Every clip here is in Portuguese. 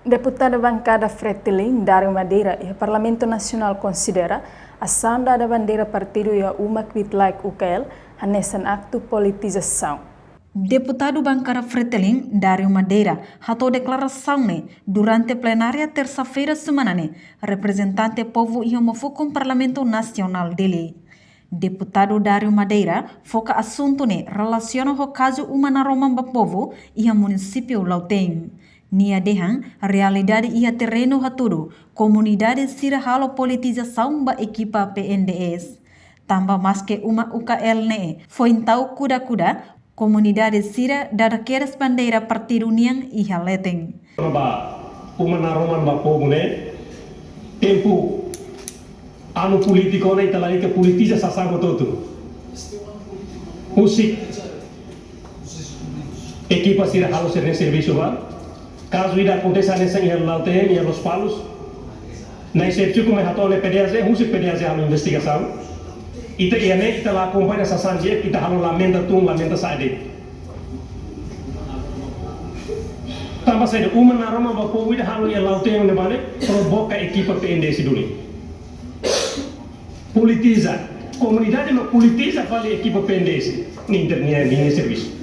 Deputada bancada Fretilin dari Madeira e o Parlamento Nacional considera a sanda da bandeira partido e a uma like UKL hanesan acto politização. Deputado bancada Fretilin dari Madeira hatou declaração durante a plenária terça-feira semana representante povo e homofoco com Parlamento Nacional dele. Deputado Dario Madeira foca assunto relaciona o caso humana romamba povo e o município Lauteng. Nia dehan realidade e a terreno haturo comunidade sira halo politização ba equipa PNDS. Tambah mais que uma UKL foi então kuda-kuda comunidade sira dadaqueras bandeira partido união e haleteng. Humana romamba povo tempo anu politiko na italai ke politiza sasama todo. Musik equipa sira halo ser serviço ba. Caso ida aconteça nessa em Lauteng e Los Palos, na exceção como é hatole PDAZ, musik PDAZ a investigação. Ita ia kita lá acompanha essa sandia, kita halo lamenta saide. Tambah saja umana roma ba povo ida halo ia Lauteng ne bale provoca equipa PNDS dulu. Politiza, comunidade não politiza vale equipa PNDS, nem serviço.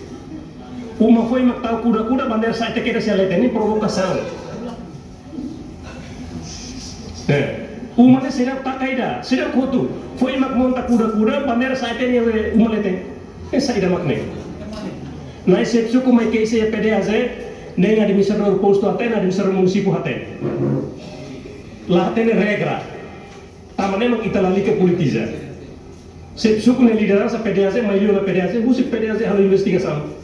Uma foi matar kuda-kuda bandeira sai te queda se aleta nem provocação. Uma ne será takaida, será kotu. Foi monta kuda-kuda bandeira sai te ne uma lete. Essa ida makne. Na exceção como é que esse PDAZ nem administrador posto até administrador município até. Lá tem regra. Tamane mak ita lali ke politiza. Exceção com liderança PDAZ, maioria na PDAZ, musik PDAZ halo investigação.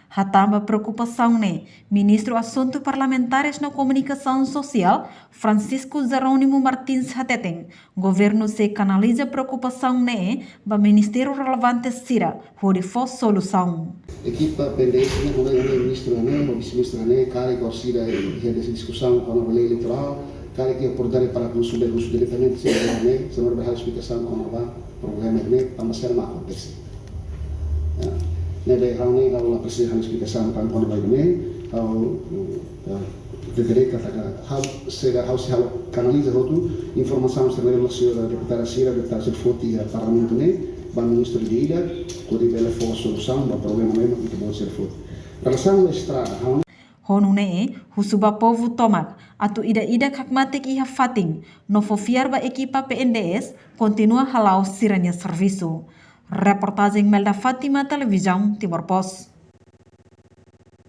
Hatamba preocupação Ministro Assuntos Parlamentares na Comunicação Social, Francisco Jerônimo Martins Hateteng, governo se canaliza preocupação ba Ministério relevante sira, hori fos solução. Equipa pendente o ministro o vice-ministro cari que sira essa discussão com a lei eleitoral, cari que acordar para consultar diretamente se não vai explicação com o problema também será mal acontece. Nebe rauni kalau presiden explicação para quando vai ao deveria que canaliza outro informação sobre a relação da deputada Sira deputada Serfoti a parlamento ban ministro de ida kodi bela for solução do problema mesmo que pode ser feito. Relação da estrada Honu husuba povo tomak atu ida kakmatik iha fating no fofiar ba equipa PNDS continua halau siranya serviço. Reportagem Melda Fátima, Televisão Timor Post.